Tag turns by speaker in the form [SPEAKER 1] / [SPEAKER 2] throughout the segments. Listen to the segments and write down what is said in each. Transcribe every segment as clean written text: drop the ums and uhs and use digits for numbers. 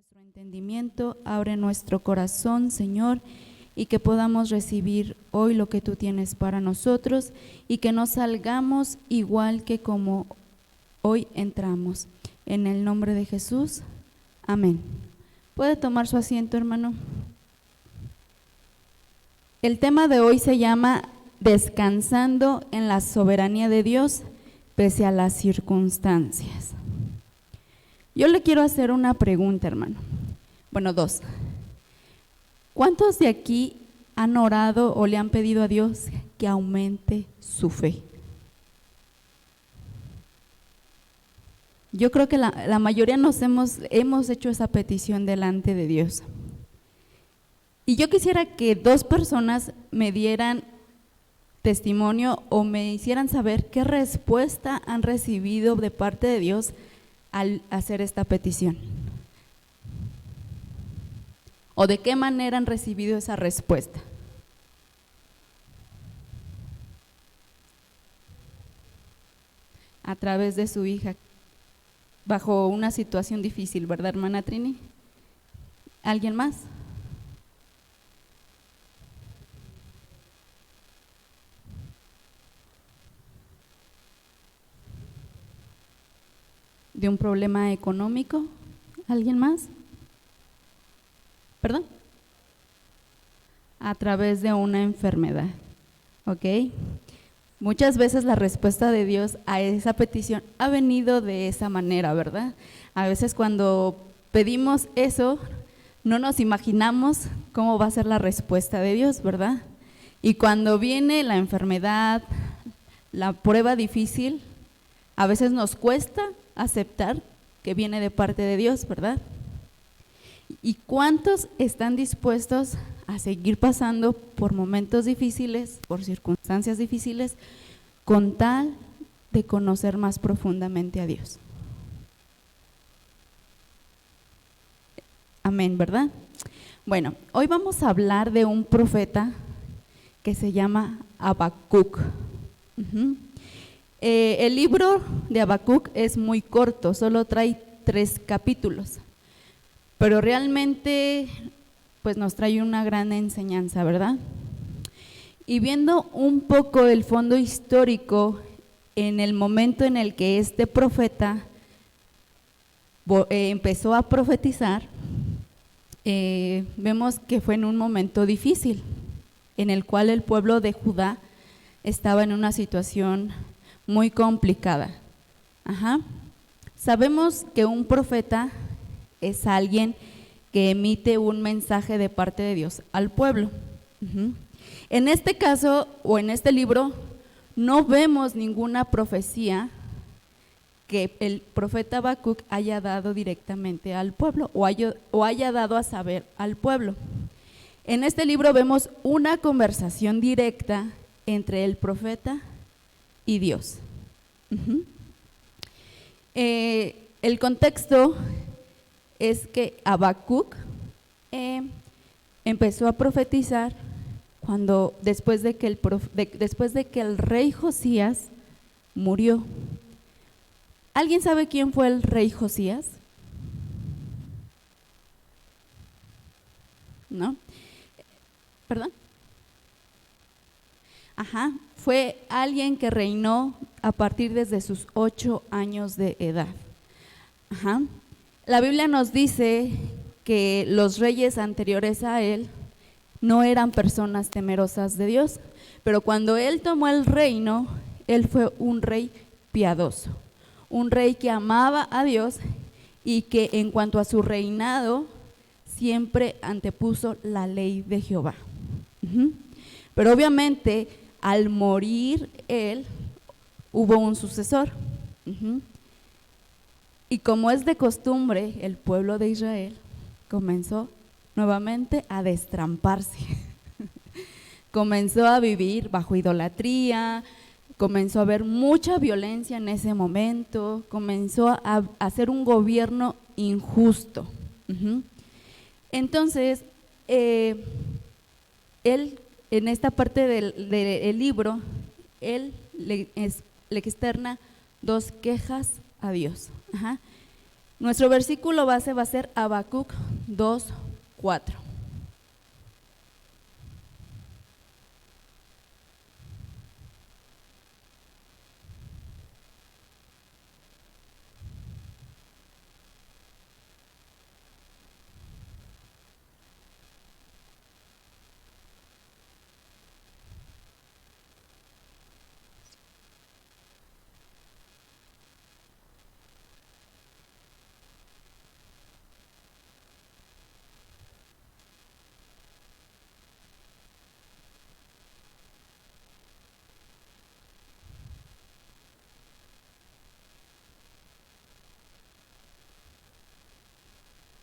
[SPEAKER 1] nuestro entendimiento, abre nuestro corazón, Señor, y que podamos recibir hoy lo que tú tienes para nosotros y que no salgamos igual que como hoy entramos. En el nombre de Jesús, amén. ¿Puede tomar su asiento, hermano? El tema de hoy se llama Descansando en la soberanía de Dios pese a las circunstancias. Yo le quiero hacer una pregunta, hermano. Bueno, dos. ¿Cuántos de aquí han orado o le han pedido a Dios que aumente su fe? Yo creo que la mayoría hemos hecho esa petición delante de Dios. Y yo quisiera que dos personas me dieran testimonio o me hicieran saber qué respuesta han recibido de parte de Dios al hacer esta petición. ¿O de qué manera han recibido esa respuesta? A través de su hija, bajo una situación difícil, ¿verdad, hermana Trini? ¿Alguien más? ¿De un problema económico? ¿Alguien más? ¿Perdón? A través de una enfermedad, ¿ok? Muchas veces la respuesta de Dios a esa petición ha venido de esa manera, ¿verdad? A veces cuando pedimos eso, no nos imaginamos cómo va a ser la respuesta de Dios, ¿verdad? Y cuando viene la enfermedad, la prueba difícil, a veces nos cuesta aceptar que viene de parte de Dios, ¿verdad? ¿Y cuántos están dispuestos a seguir pasando por momentos difíciles, por circunstancias difíciles, con tal de conocer más profundamente a Dios? Amén, ¿verdad? Bueno, hoy vamos a hablar de un profeta que se llama Habacuc. El libro de Habacuc es muy corto, solo trae 3 capítulos, pero realmente pues nos trae una gran enseñanza, ¿verdad? Y viendo un poco el fondo histórico en el momento en el que este profeta empezó a profetizar, vemos que fue en un momento difícil, en el cual el pueblo de Judá estaba en una situación muy complicada. Sabemos que un profeta es alguien que emite un mensaje de parte de Dios al pueblo. En este caso, o en este libro, no vemos ninguna profecía que el profeta Habacuc haya dado directamente al pueblo o haya dado a saber al pueblo. En este libro vemos una conversación directa entre el profeta y Dios. El contexto es que Habacuc empezó a profetizar después de que el rey Josías murió. ¿Alguien sabe quién fue el rey Josías? ¿No? ¿Perdón? Fue alguien que reinó a partir desde sus 8 años de edad. La Biblia nos dice que los reyes anteriores a él no eran personas temerosas de Dios, pero cuando él tomó el reino, él fue un rey piadoso, un rey que amaba a Dios y que en cuanto a su reinado siempre antepuso la ley de Jehová. Pero obviamente al morir él, hubo un sucesor. Y como es de costumbre, el pueblo de Israel comenzó nuevamente a destramparse. Comenzó a vivir bajo idolatría, comenzó a haber mucha violencia en ese momento, comenzó a hacer un gobierno injusto. Entonces, él, en esta parte del libro, él le externa 2 quejas a Dios. Nuestro versículo base va a ser Habacuc 2:4.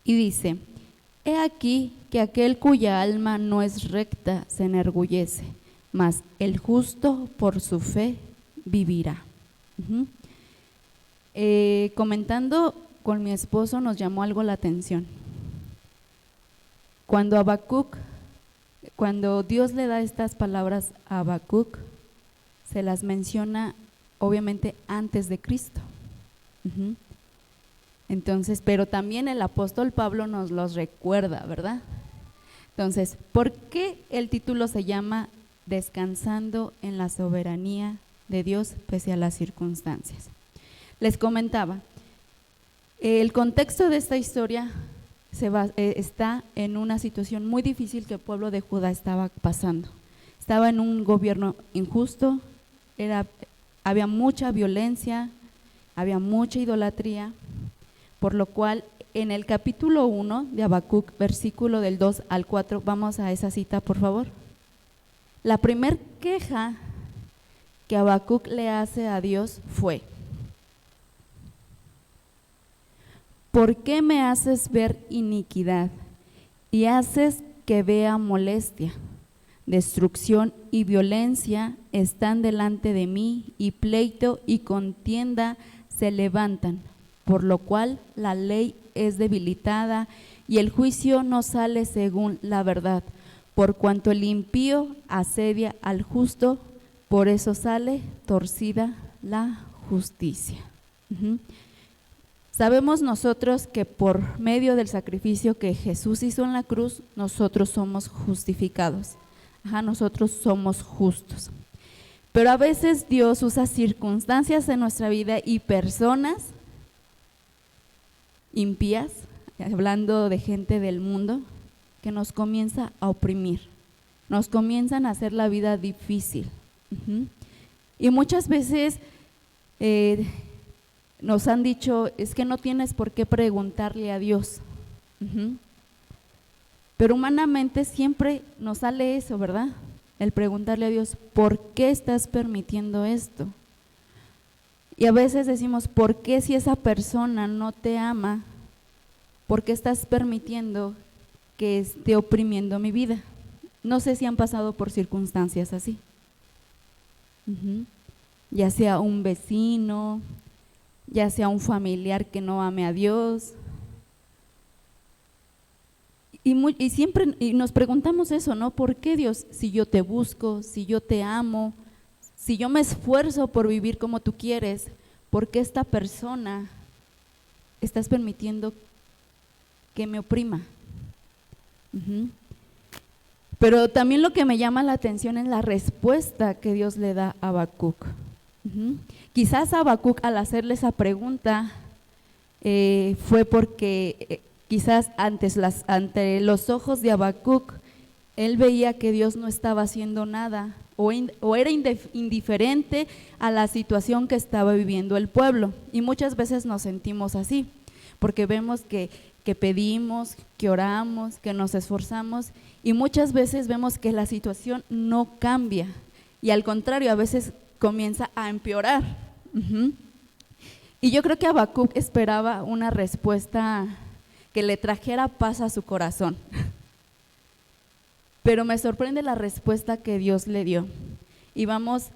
[SPEAKER 1] Y dice: he aquí que aquel cuya alma no es recta se enorgullece, mas el justo por su fe vivirá. Comentando con mi esposo nos llamó algo la atención. Cuando Dios le da estas palabras a Habacuc, se las menciona obviamente antes de Cristo. Entonces, pero también el apóstol Pablo nos los recuerda, ¿verdad? Entonces, ¿por qué el título se llama Descansando en la soberanía de Dios pese a las circunstancias? Les comentaba, el contexto de esta historia está en una situación muy difícil que el pueblo de Judá estaba pasando. Estaba en un gobierno injusto, había mucha violencia, había mucha idolatría, por lo cual en el capítulo 1 de Habacuc, versículo del 2 al 4, vamos a esa cita, por favor. La primer queja que Habacuc le hace a Dios fue: ¿por qué me haces ver iniquidad y haces que vea molestia? Destrucción y violencia están delante de mí, y pleito y contienda se levantan, por lo cual la ley es debilitada y el juicio no sale según la verdad. Por cuanto el impío asedia al justo, por eso sale torcida la justicia. Sabemos nosotros que por medio del sacrificio que Jesús hizo en la cruz, nosotros somos justificados. Nosotros somos justos. Pero a veces Dios usa circunstancias en nuestra vida y personas impías, hablando de gente del mundo, que nos comienza a oprimir, nos comienzan a hacer la vida difícil. Y muchas veces nos han dicho: es que no tienes por qué preguntarle a Dios. Pero humanamente siempre nos sale eso, ¿verdad? El preguntarle a Dios: ¿por qué estás permitiendo esto? Y a veces decimos: ¿por qué, si esa persona no te ama, por qué estás permitiendo que esté oprimiendo mi vida? No sé si han pasado por circunstancias así. Ya sea un vecino, ya sea un familiar que no ame a Dios. Y siempre nos preguntamos eso, ¿no? ¿Por qué, Dios, si yo te busco, si yo te amo, si yo me esfuerzo por vivir como tú quieres, por qué esta persona estás permitiendo que me oprima? Pero también lo que me llama la atención es la respuesta que Dios le da a Habacuc. Quizás Habacuc, al hacerle esa pregunta, fue porque quizás ante los ojos de Habacuc, él veía que Dios no estaba haciendo nada o era indiferente a la situación que estaba viviendo el pueblo. Y muchas veces nos sentimos así, porque vemos que pedimos, que oramos, que nos esforzamos, y muchas veces vemos que la situación no cambia, y al contrario, a veces comienza a empeorar. Y yo creo que Habacuc esperaba una respuesta que le trajera paz a su corazón. Pero me sorprende la respuesta que Dios le dio. Y vamos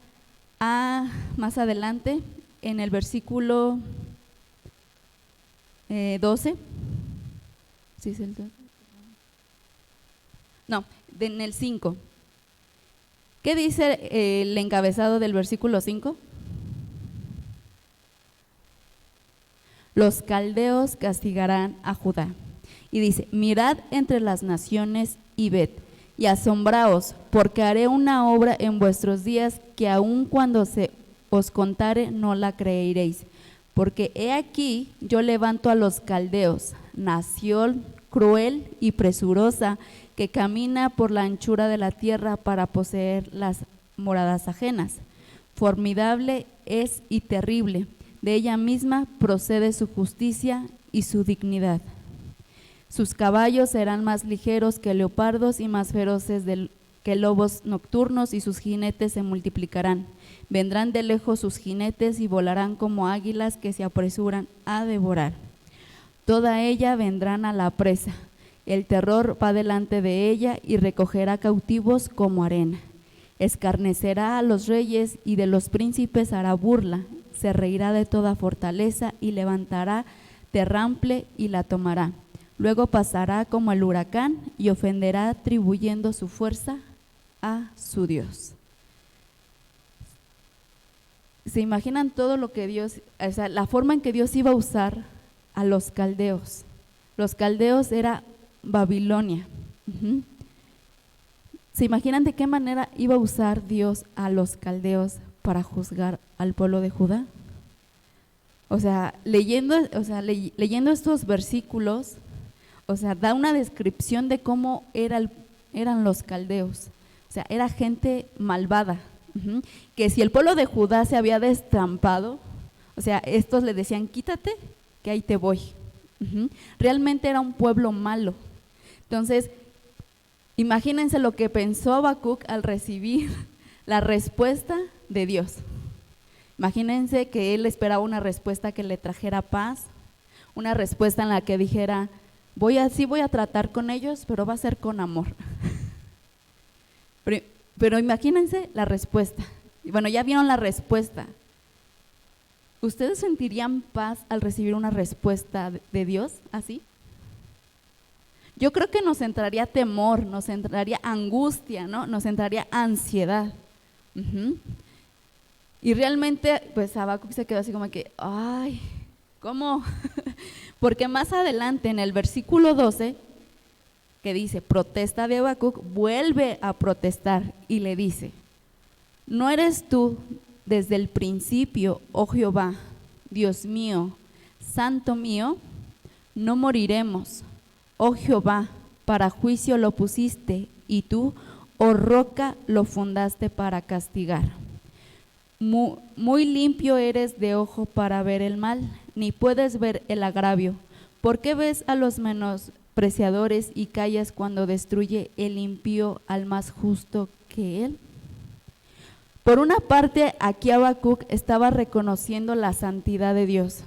[SPEAKER 1] a más adelante, en el versículo 12. ¿Sí es el 12? No, en el 5. ¿Qué dice el encabezado del versículo 5? Los caldeos castigarán a Judá. Y dice, mirad entre las naciones y ved, y asombraos, porque haré una obra en vuestros días que aun cuando se os contare no la creeréis. Porque he aquí yo levanto a los caldeos, nación cruel y presurosa, que camina por la anchura de la tierra para poseer las moradas ajenas. Formidable es y terrible, de ella misma procede su justicia y su dignidad. Sus caballos serán más ligeros que leopardos y más feroces que lobos nocturnos, y sus jinetes se multiplicarán. Vendrán de lejos sus jinetes y volarán como águilas que se apresuran a devorar. Toda ella vendrán a la presa. El terror va delante de ella y recogerá cautivos como arena. Escarnecerá a los reyes y de los príncipes hará burla. Se reirá de toda fortaleza y levantará terrample y la tomará. Luego pasará como el huracán y ofenderá atribuyendo su fuerza a su Dios. ¿Se imaginan todo lo que Dios, o sea, la forma en que Dios iba a usar a los caldeos? Los caldeos era Babilonia. ¿Se imaginan de qué manera iba a usar Dios a los caldeos para juzgar al pueblo de Judá? O sea, leyendo estos versículos, o sea, da una descripción de cómo eran los caldeos. O sea, era gente malvada, que si el pueblo de Judá se había destrampado, o sea, estos le decían, quítate, que ahí te voy. Realmente era un pueblo malo. Entonces, imagínense lo que pensó Habacuc al recibir la respuesta de Dios. Imagínense que él esperaba una respuesta que le trajera paz, una respuesta en la que dijera, voy a tratar con ellos, pero va a ser con amor. Pero imagínense la respuesta. Bueno, ya vieron la respuesta. ¿Ustedes sentirían paz al recibir una respuesta de Dios así? Yo creo que nos entraría temor, nos entraría angustia, ¿no? Nos entraría ansiedad. Y realmente, pues Habacuc se quedó así como que, ay, ¿cómo? Porque más adelante en el versículo 12, que dice, protesta de Habacuc, vuelve a protestar y le dice, ¿no eres tú desde el principio, oh Jehová, Dios mío, santo mío? No moriremos, oh Jehová, para juicio lo pusiste, y tú, oh roca, lo fundaste para castigar. Muy limpio eres de ojo para ver el mal, ni puedes ver el agravio. ¿Por qué ves a los menospreciadores y callas cuando destruye el impío al más justo que él? Por una parte, aquí Habacuc estaba reconociendo la santidad de Dios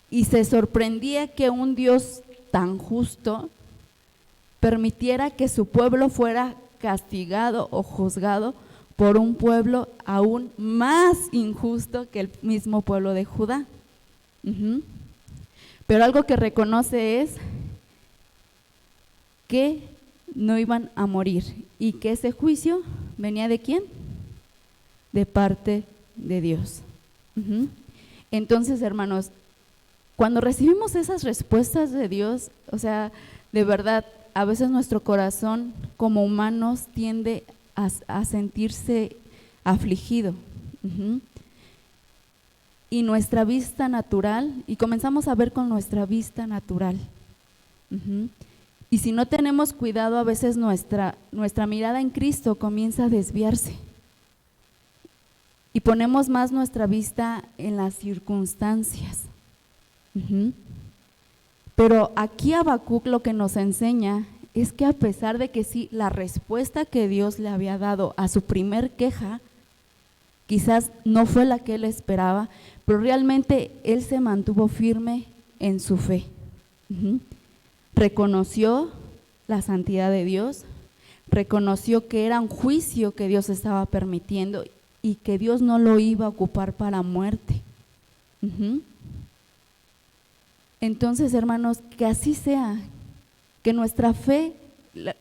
[SPEAKER 1] y se sorprendía que un Dios tan justo permitiera que su pueblo fuera castigado o juzgado por un pueblo aún más injusto que el mismo pueblo de Judá. Pero algo que reconoce es que no iban a morir y que ese juicio venía ¿de quién? De parte de Dios. Entonces, hermanos, cuando recibimos esas respuestas de Dios, o sea, de verdad, a veces nuestro corazón como humanos tiende a sentirse afligido. Y nuestra vista natural, y comenzamos a ver con nuestra vista natural. Y si no tenemos cuidado, a veces nuestra mirada en Cristo comienza a desviarse. Y ponemos más nuestra vista en las circunstancias. Pero aquí Habacuc lo que nos enseña es que a pesar de que sí, la respuesta que Dios le había dado a su primer queja, quizás no fue la que él esperaba, pero realmente él se mantuvo firme en su fe. Reconoció la santidad de Dios, reconoció que era un juicio que Dios estaba permitiendo y que Dios no lo iba a ocupar para muerte. Entonces, hermanos, que así sea, que nuestra fe,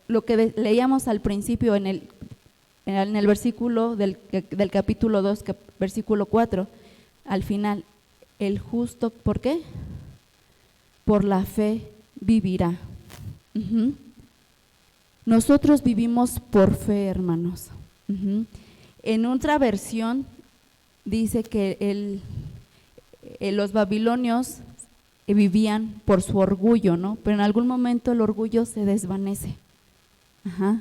[SPEAKER 1] lo que leíamos al principio en el versículo del capítulo 2, versículo 4, al final, el justo, ¿por qué? por la fe vivirá. Uh-huh. Nosotros vivimos por fe, hermanos. Uh-huh. En otra versión dice que los babilonios vivían por su orgullo, ¿no? Pero en algún momento el orgullo se desvanece. Ajá.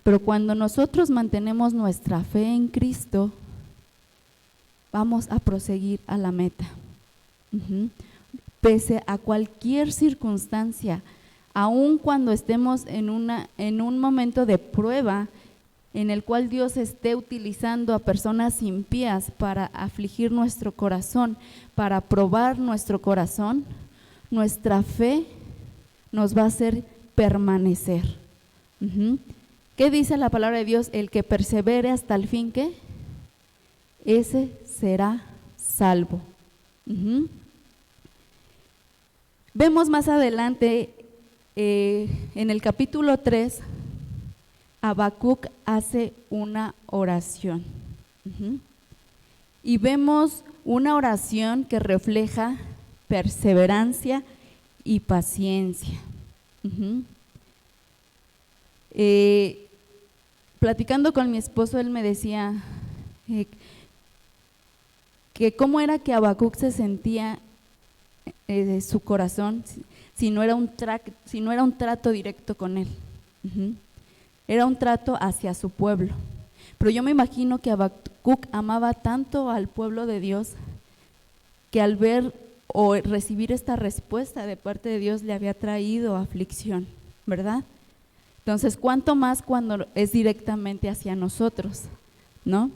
[SPEAKER 1] Pero cuando nosotros mantenemos nuestra fe en Cristo, vamos a proseguir a la meta. Uh-huh. Pese a cualquier circunstancia, aun cuando estemos en un momento de prueba en el cual Dios esté utilizando a personas impías para afligir nuestro corazón, para probar nuestro corazón, nuestra fe nos va a hacer permanecer. Uh-huh. ¿Qué dice la palabra de Dios? El que persevere hasta el fin, ¿qué? Ese será salvo. Uh-huh. Vemos más adelante en el capítulo 3, Habacuc hace una oración. Uh-huh. Y vemos una oración que refleja perseverancia y paciencia. Uh-huh. Platicando con mi esposo, él me decía que cómo era que Habacuc se sentía de su corazón si no era un trato directo con él. Uh-huh. Era un trato hacia su pueblo. Pero yo me imagino que Habacuc amaba tanto al pueblo de Dios que al ver o recibir esta respuesta de parte de Dios le había traído aflicción, ¿verdad? Entonces, ¿cuánto más cuando es directamente hacia nosotros, ¿no?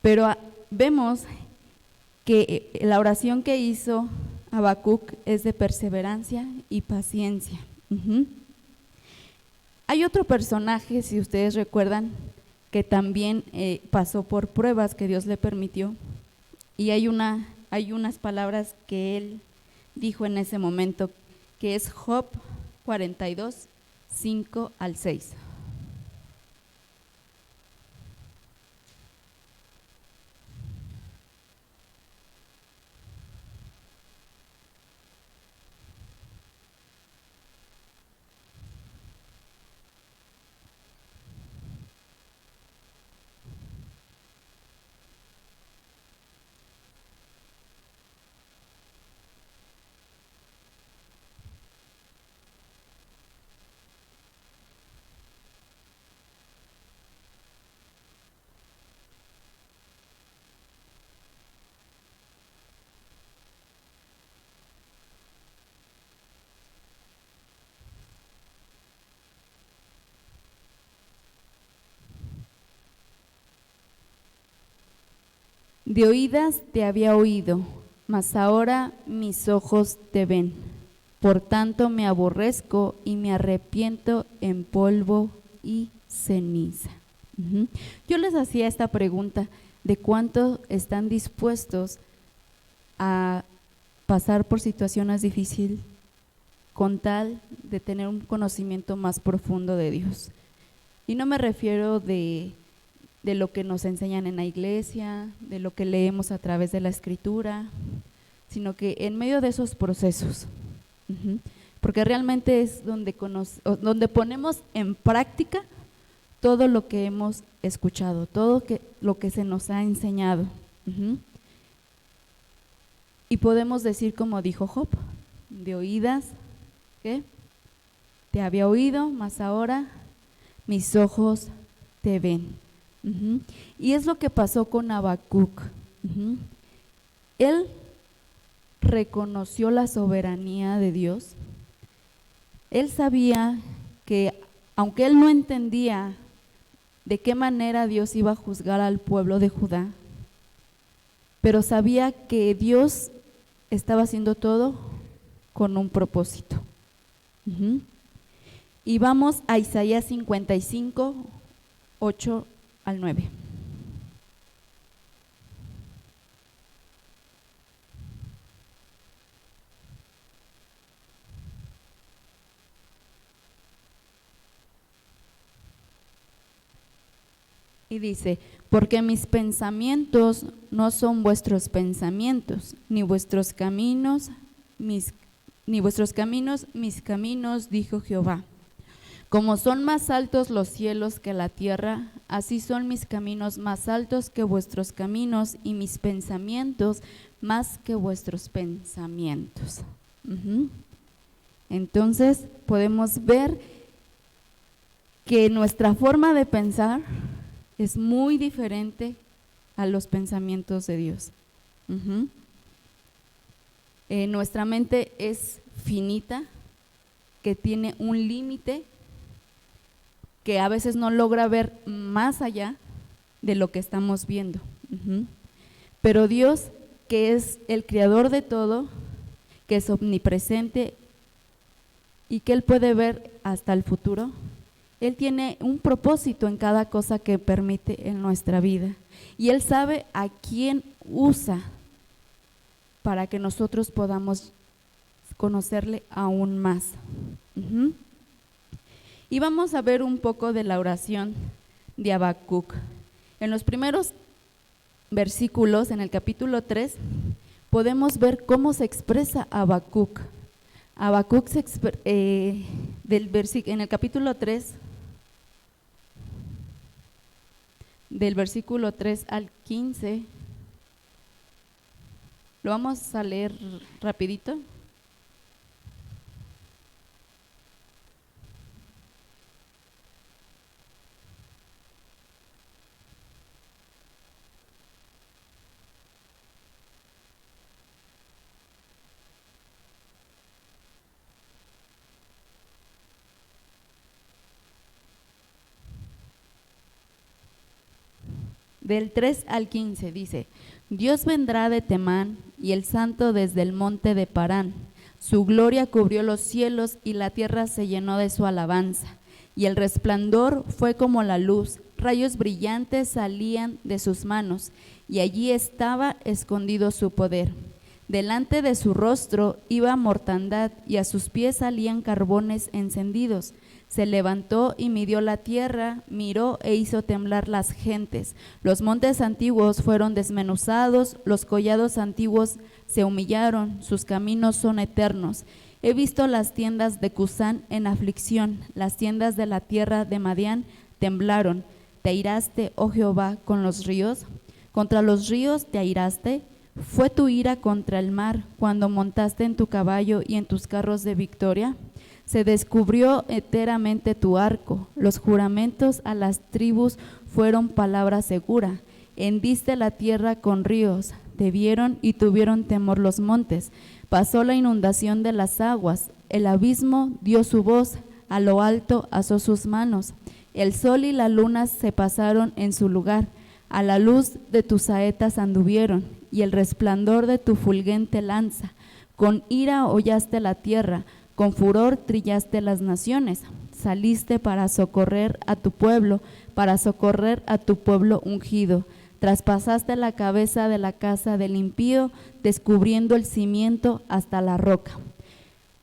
[SPEAKER 1] Pero vemos que la oración que hizo Habacuc es de perseverancia y paciencia. Uh-huh. Hay otro personaje, si ustedes recuerdan, que también pasó por pruebas que Dios le permitió, y hay unas palabras que él dijo en ese momento, que es Job 42, 5 al 6. De oídas te había oído, mas ahora mis ojos te ven. Por tanto me aborrezco y me arrepiento en polvo y ceniza. Uh-huh. Yo les hacía esta pregunta de cuánto están dispuestos a pasar por situaciones difíciles con tal de tener un conocimiento más profundo de Dios. Y no me refiero de lo que nos enseñan en la iglesia, de lo que leemos a través de la escritura, sino que en medio de esos procesos, uh-huh, porque realmente es donde ponemos en práctica todo lo que hemos escuchado, todo lo que se nos ha enseñado. Uh-huh. Y podemos decir como dijo Job, de oídas, ¿qué? Te había oído, mas ahora mis ojos te ven. Uh-huh. Y es lo que pasó con Habacuc. Uh-huh. Él reconoció la soberanía de Dios. Él sabía que, aunque él no entendía de qué manera Dios iba a juzgar al pueblo de Judá, pero sabía que Dios estaba haciendo todo con un propósito. Uh-huh. Y vamos a Isaías 55, 8 al 9. Y dice, porque mis pensamientos no son vuestros pensamientos, ni vuestros caminos mis ni vuestros caminos mis caminos, dijo Jehová. Como son más altos los cielos que la tierra, así son mis caminos más altos que vuestros caminos y mis pensamientos más que vuestros pensamientos. Entonces podemos ver que nuestra forma de pensar es muy diferente a los pensamientos de Dios. Nuestra mente es finita, que tiene un límite, que a veces no logra ver más allá de lo que estamos viendo. Pero Dios, que es el creador de todo, que es omnipresente y que Él puede ver hasta el futuro, Él tiene un propósito en cada cosa que permite en nuestra vida. Y Él sabe a quién usa para que nosotros podamos conocerle aún más. Y vamos a ver un poco de la oración de Habacuc. En los primeros versículos, en el capítulo 3, podemos ver cómo se expresa Habacuc. Habacuc en el capítulo 3, del versículo 3 al 15, lo vamos a leer rapidito. Del 3 al 15 dice: Dios vendrá de Temán y el Santo desde el monte de Parán. Su gloria cubrió los cielos y la tierra se llenó de su alabanza. Y el resplandor fue como la luz, rayos brillantes salían de sus manos, y allí estaba escondido su poder. Delante de su rostro iba mortandad, y a sus pies salían carbones encendidos. Se levantó y midió la tierra, miró e hizo temblar las gentes. Los montes antiguos fueron desmenuzados, los collados antiguos se humillaron, sus caminos son eternos. He visto las tiendas de Cusán en aflicción, las tiendas de la tierra de Madián temblaron. ¿Te airaste, oh Jehová, con los ríos? ¿Contra los ríos te airaste? ¿Fue tu ira contra el mar cuando montaste en tu caballo y en tus carros de victoria? Se descubrió enteramente tu arco, los juramentos a las tribus fueron palabra segura. Hendiste la tierra con ríos, te vieron y tuvieron temor los montes. Pasó la inundación de las aguas, el abismo dio su voz, a lo alto alzó sus manos. El sol y la luna se pasaron en su lugar, a la luz de tus saetas anduvieron, y el resplandor de tu fulgente lanza. Con ira hollaste la tierra, con furor trillaste las naciones, saliste para socorrer a tu pueblo ungido. Traspasaste la cabeza de la casa del impío, descubriendo el cimiento hasta la roca.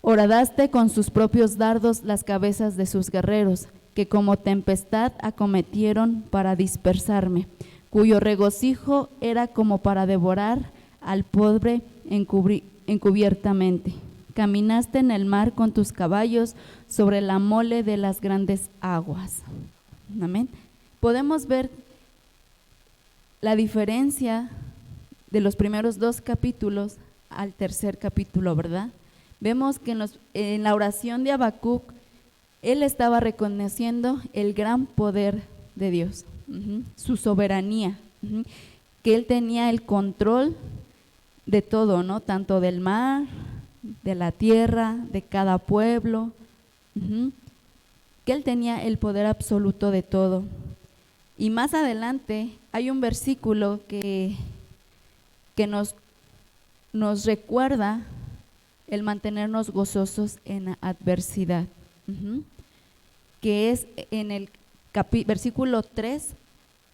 [SPEAKER 1] Horadaste con sus propios dardos las cabezas de sus guerreros, que como tempestad acometieron para dispersarme, cuyo regocijo era como para devorar al pobre encubiertamente. Caminaste en el mar con tus caballos sobre la mole de las grandes aguas. Amén. Podemos ver la diferencia de los primeros 2 capítulos al tercer capítulo, ¿verdad? Vemos que en la oración de Habacuc, él estaba reconociendo el gran poder de Dios, su soberanía, que él tenía el control de todo, ¿no? Tanto del mar, de la tierra, de cada pueblo, que él tenía el poder absoluto de todo. Y más adelante hay un versículo que nos recuerda el mantenernos gozosos en la adversidad, que es en el versículo 3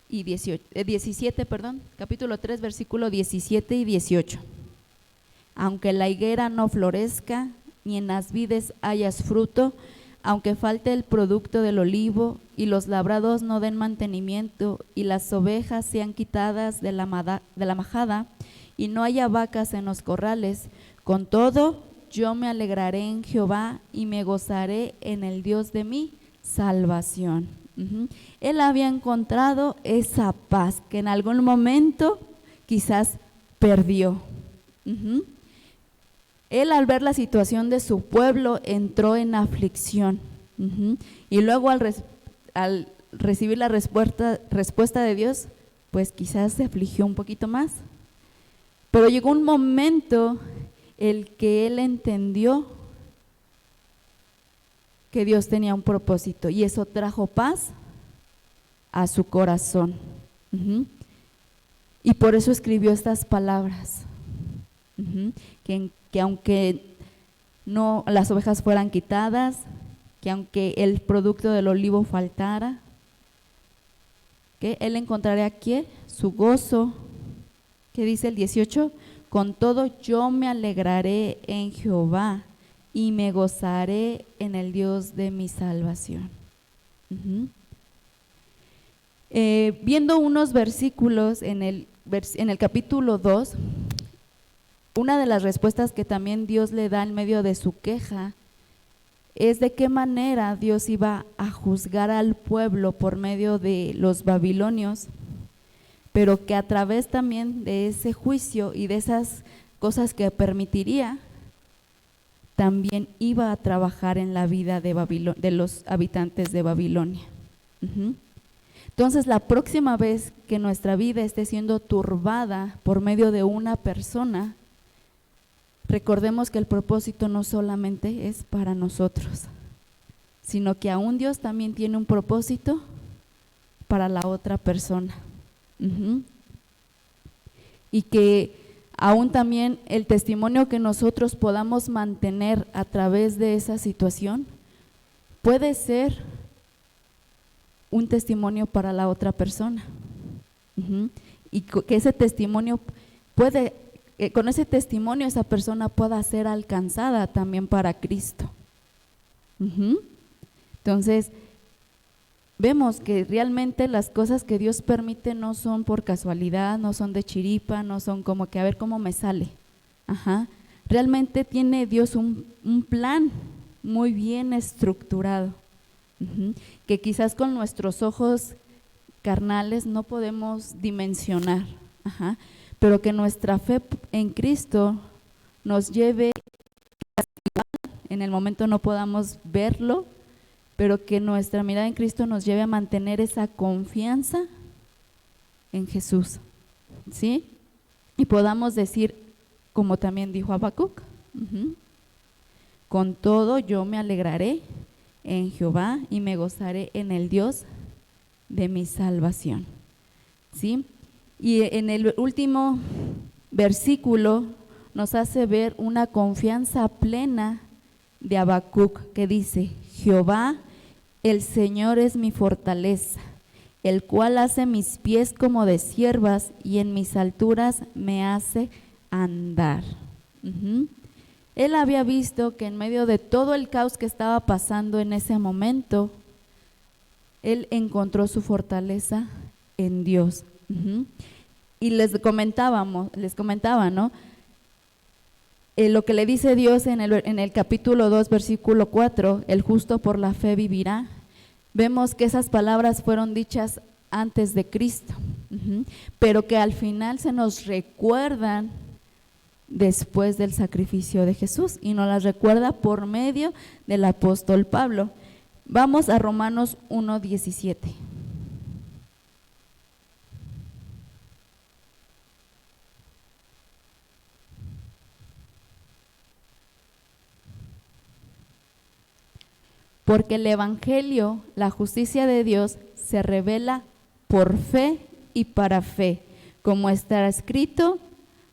[SPEAKER 1] y 17, capítulo 3, versículo 17 y 18. Aunque la higuera no florezca, ni en las vides hayas fruto, aunque falte el producto del olivo, y los labrados no den mantenimiento, y las ovejas sean quitadas de la majada, y no haya vacas en los corrales, con todo yo me alegraré en Jehová y me gozaré en el Dios de mi salvación. Él había encontrado esa paz que en algún momento quizás perdió. Él, al ver la situación de su pueblo, entró en aflicción. Y luego al recibir la respuesta de Dios, pues quizás se afligió un poquito más. Pero llegó un momento el que él entendió que Dios tenía un propósito, y eso trajo paz a su corazón. Y por eso escribió estas palabras, que aunque no las ovejas fueran quitadas, que aunque el producto del olivo faltara, que él encontraría aquí su gozo, que dice el 18, con todo yo me alegraré en Jehová y me gozaré en el Dios de mi salvación. Viendo unos versículos en el capítulo 2, una de las respuestas que también Dios le da en medio de su queja es de qué manera Dios iba a juzgar al pueblo por medio de los babilonios, pero que a través también de ese juicio y de esas cosas que permitiría, también iba a trabajar en la vida de los habitantes de Babilonia. Entonces, la próxima vez que nuestra vida esté siendo turbada por medio de una persona, recordemos que el propósito no solamente es para nosotros, sino que aún Dios también tiene un propósito para la otra persona. Y que aún también el testimonio que nosotros podamos mantener a través de esa situación puede ser un testimonio para la otra persona. Y que ese testimonio con ese testimonio esa persona pueda ser alcanzada también para Cristo. Entonces, vemos que realmente las cosas que Dios permite no son por casualidad, no son de chiripa, no son como que a ver cómo me sale. Realmente tiene Dios un plan muy bien estructurado, que quizás con nuestros ojos carnales no podemos dimensionar, pero que nuestra fe en Cristo nos lleve, en el momento no podamos verlo, pero que nuestra mirada en Cristo nos lleve a mantener esa confianza en Jesús, ¿sí? Y podamos decir, como también dijo Habacuc, con todo yo me alegraré en Jehová y me gozaré en el Dios de mi salvación, ¿sí? Y en el último versículo nos hace ver una confianza plena de Habacuc, que dice: Jehová, el Señor es mi fortaleza, el cual hace mis pies como de ciervas y en mis alturas me hace andar. Él había visto que en medio de todo el caos que estaba pasando en ese momento, él encontró su fortaleza en Dios. Y les comentaba, ¿no? Lo que le dice Dios en el capítulo 2, versículo 4, el justo por la fe vivirá. Vemos que esas palabras fueron dichas antes de Cristo, pero que al final se nos recuerdan después del sacrificio de Jesús, y nos las recuerda por medio del apóstol Pablo. Vamos a Romanos 1:17. Porque el evangelio, la justicia de Dios, se revela por fe y para fe, como está escrito: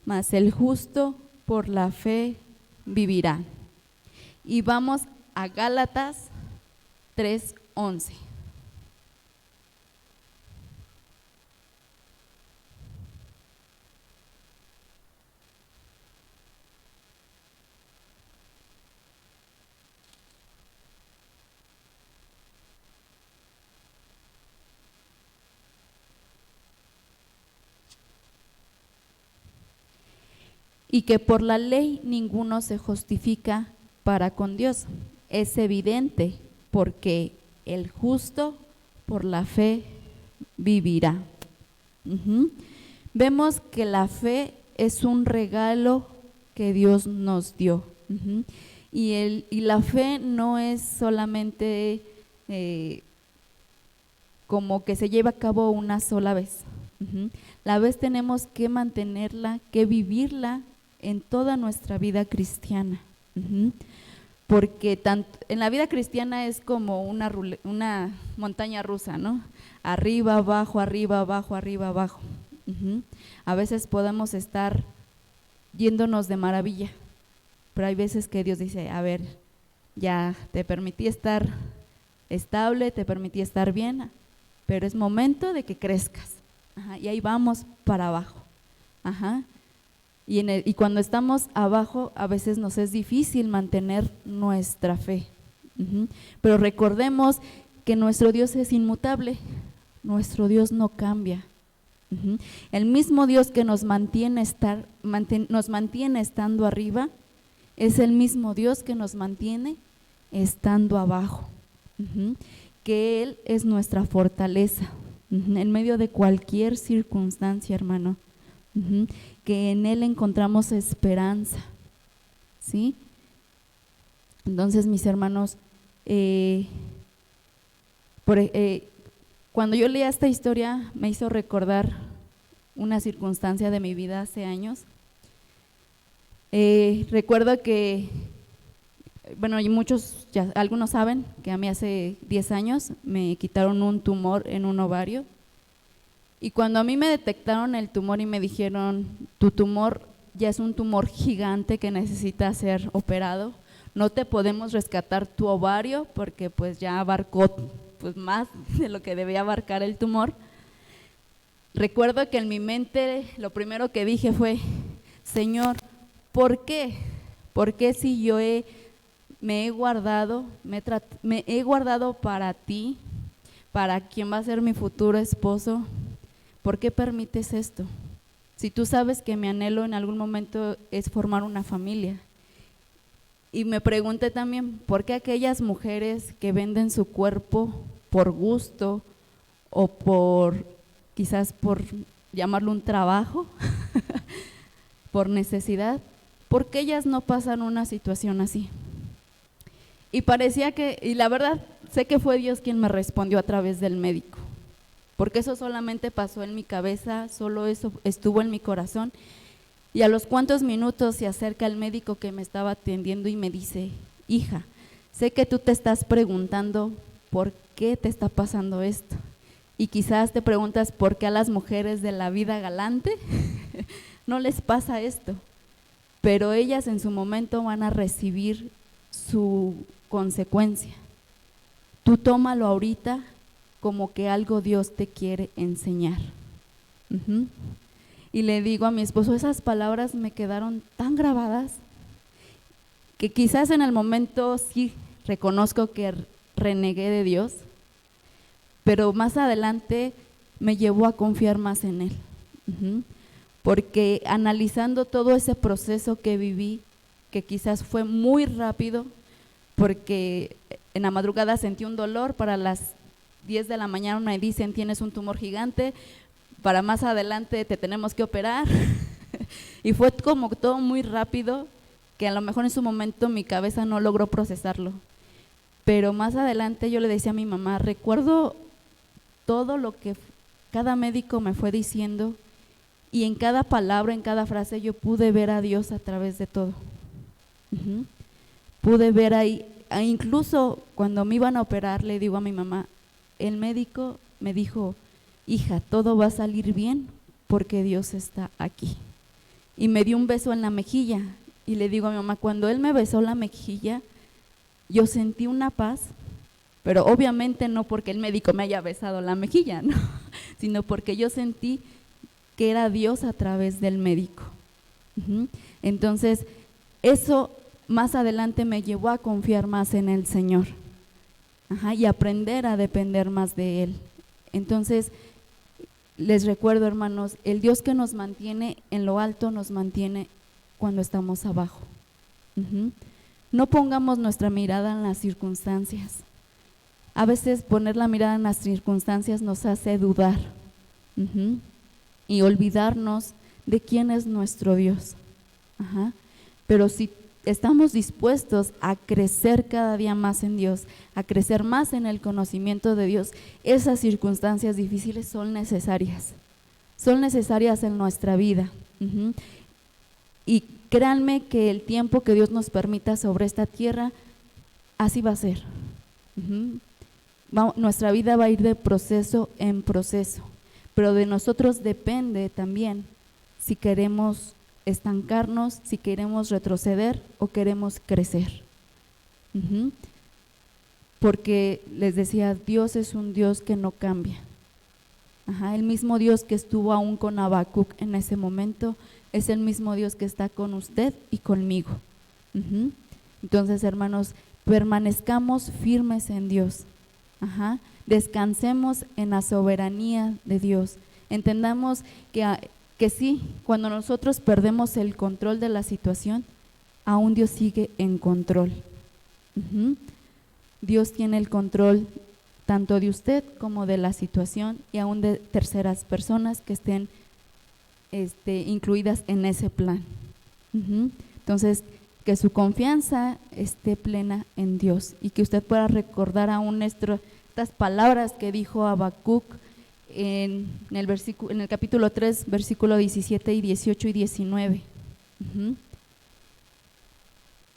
[SPEAKER 1] mas el justo por la fe vivirá. Y vamos a Gálatas 3:11. y que por la ley ninguno se justifica para con Dios. Es evidente, porque el justo por la fe vivirá. Vemos que la fe es un regalo que Dios nos dio. Y la fe no es solamente como que se lleva a cabo una sola vez. La vez tenemos que mantenerla, que vivirla en toda nuestra vida cristiana. Porque en la vida cristiana es como una montaña rusa, ¿no? Arriba, abajo, arriba, abajo, arriba, abajo. A veces podemos estar yéndonos de maravilla, pero hay veces que Dios dice, a ver, ya te permití estar estable, te permití estar bien, pero es momento de que crezcas. Y ahí vamos para abajo. Y cuando estamos abajo, a veces nos es difícil mantener nuestra fe. Pero recordemos que nuestro Dios es inmutable, nuestro Dios no cambia. El mismo Dios que nos mantiene estando arriba, es el mismo Dios que nos mantiene estando abajo. Que Él es nuestra fortaleza, en medio de cualquier circunstancia, hermano. Que en Él encontramos esperanza, ¿sí? Entonces, mis hermanos, cuando yo leía esta historia me hizo recordar una circunstancia de mi vida hace años. Recuerdo que, bueno, algunos saben que a mí hace 10 años me quitaron un tumor en un ovario. Y cuando a mí me detectaron el tumor y me dijeron, tu tumor ya es un tumor gigante que necesita ser operado, no te podemos rescatar tu ovario porque pues ya abarcó pues más de lo que debía abarcar el tumor. Recuerdo que en mi mente lo primero que dije fue, Señor, ¿por qué? ¿Por qué si yo me he guardado para ti, para quien va a ser mi futuro esposo? ¿Por qué permites esto? Si tú sabes que mi anhelo en algún momento es formar una familia. Y me pregunté también, ¿por qué aquellas mujeres que venden su cuerpo por gusto o quizás por llamarlo un trabajo, por necesidad, por qué ellas no pasan una situación así? Y la verdad, sé que fue Dios quien me respondió a través del médico. Porque eso solamente pasó en mi cabeza, solo eso estuvo en mi corazón. Y a los cuantos minutos se acerca el médico que me estaba atendiendo y me dice, hija, sé que tú te estás preguntando por qué te está pasando esto. Y quizás te preguntas por qué a las mujeres de la vida galante no les pasa esto. Pero ellas en su momento van a recibir su consecuencia. Tú tómalo ahorita como que algo Dios te quiere enseñar. Y le digo a mi esposo, esas palabras me quedaron tan grabadas que quizás en el momento sí reconozco que renegué de Dios, pero más adelante me llevó a confiar más en Él. Porque analizando todo ese proceso que viví, que quizás fue muy rápido, porque en la madrugada sentí un dolor, para las 10 de la mañana me dicen tienes un tumor gigante, para más adelante te tenemos que operar. Y fue como todo muy rápido, que a lo mejor en su momento mi cabeza no logró procesarlo. Pero más adelante yo le decía a mi mamá, recuerdo todo lo que cada médico me fue diciendo, y en cada palabra, en cada frase yo pude ver a Dios a través de todo. Pude ver ahí, incluso cuando me iban a operar, le digo a mi mamá, el médico me dijo, hija, todo va a salir bien porque Dios está aquí. Y me dio un beso en la mejilla, y le digo a mi mamá, cuando él me besó la mejilla, yo sentí una paz, pero obviamente no porque el médico me haya besado la mejilla, ¿no? Sino porque yo sentí que era Dios a través del médico. Entonces, eso más adelante me llevó a confiar más en el Señor, y aprender a depender más de Él. Entonces, les recuerdo, hermanos, el Dios que nos mantiene en lo alto nos mantiene cuando estamos abajo. No pongamos nuestra mirada en las circunstancias. A veces poner la mirada en las circunstancias nos hace dudar y olvidarnos de quién es nuestro Dios. Pero si estamos dispuestos a crecer cada día más en Dios, a crecer más en el conocimiento de Dios, esas circunstancias difíciles son necesarias en nuestra vida. Y créanme que el tiempo que Dios nos permita sobre esta tierra, así va a ser. Nuestra vida va a ir de proceso en proceso, pero de nosotros depende también si queremos estancarnos, si queremos retroceder o queremos crecer. Porque les decía, Dios es un Dios que no cambia. El mismo Dios que estuvo aún con Habacuc en ese momento es el mismo Dios que está con usted y conmigo. Entonces, hermanos, permanezcamos firmes en Dios. Descansemos en la soberanía de Dios. Entendamos que sí, cuando nosotros perdemos el control de la situación, aún Dios sigue en control. Dios tiene el control tanto de usted como de la situación y aún de terceras personas que estén incluidas en ese plan. Entonces, que su confianza esté plena en Dios y que usted pueda recordar aún estas palabras que dijo Habacuc en el capítulo 3, versículo 17 y 18 y 19.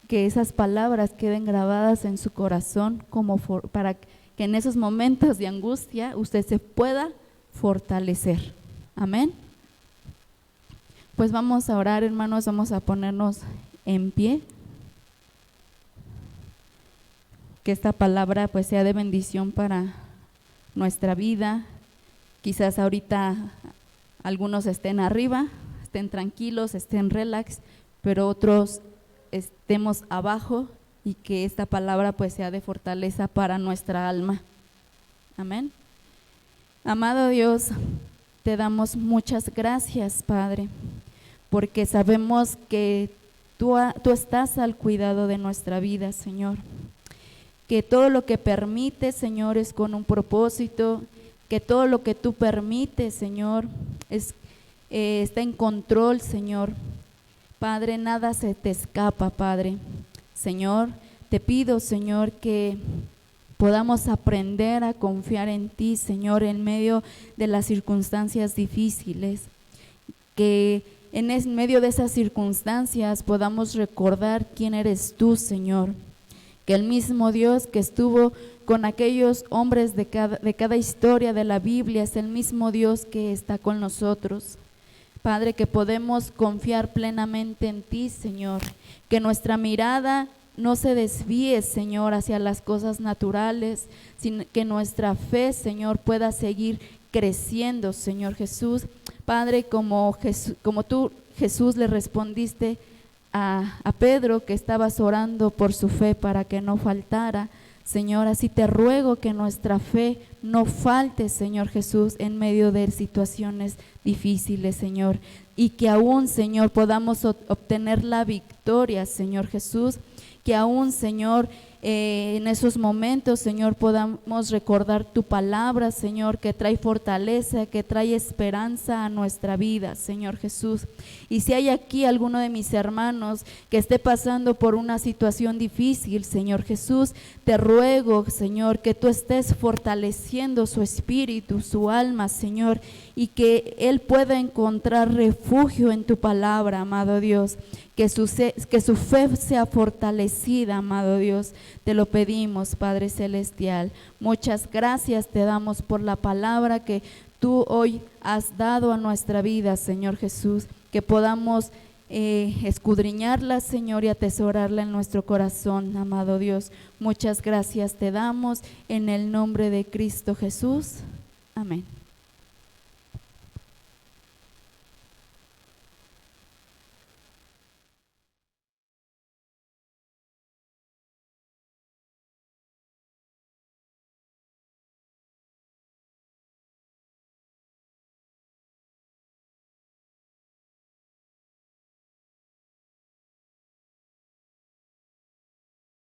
[SPEAKER 1] Que esas palabras queden grabadas en su corazón como para que en esos momentos de angustia usted se pueda fortalecer. Amén. Pues vamos a orar, hermanos, vamos a ponernos en pie. Que esta palabra pues sea de bendición para nuestra vida. Quizás ahorita algunos estén arriba, estén tranquilos, estén relax, pero otros estemos abajo y que esta palabra pues sea de fortaleza para nuestra alma. Amén. Amado Dios, te damos muchas gracias, Padre, porque sabemos que tú estás al cuidado de nuestra vida, Señor. Que todo lo que permites, Señor, es con un propósito, que todo lo que tú permites, Señor, está en control, Señor. Padre, nada se te escapa, Padre. Señor, te pido, Señor, que podamos aprender a confiar en ti, Señor, en medio de las circunstancias difíciles. Que en medio de esas circunstancias podamos recordar quién eres tú, Señor. Que el mismo Dios que estuvo con aquellos hombres de cada historia de la Biblia es el mismo Dios que está con nosotros. Padre, que podemos confiar plenamente en ti, Señor. Que nuestra mirada no se desvíe, Señor, hacia las cosas naturales, sino que nuestra fe, Señor, pueda seguir creciendo, Señor Jesús. Padre, como tú, Jesús, le respondiste a Pedro, que estabas orando por su fe para que no faltara. Señor, así te ruego que nuestra fe no falte, Señor Jesús, en medio de situaciones difíciles, Señor, y que aún, Señor, podamos obtener la victoria, Señor Jesús, que aún, Señor, en esos momentos, Señor, podamos recordar tu palabra, Señor, que trae fortaleza, que trae esperanza a nuestra vida, Señor Jesús. Y si hay aquí alguno de mis hermanos que esté pasando por una situación difícil, Señor Jesús, te ruego, Señor, que tú estés fortaleciendo su espíritu, su alma, Señor, y que él pueda encontrar refugio en tu palabra, amado Dios. Que su fe sea fortalecida, amado Dios. Te lo pedimos, Padre Celestial. Muchas gracias te damos por la palabra que tú hoy has dado a nuestra vida, Señor Jesús. Que podamos escudriñarla, Señor, y atesorarla en nuestro corazón, amado Dios. Muchas gracias te damos en el nombre de Cristo Jesús. Amén.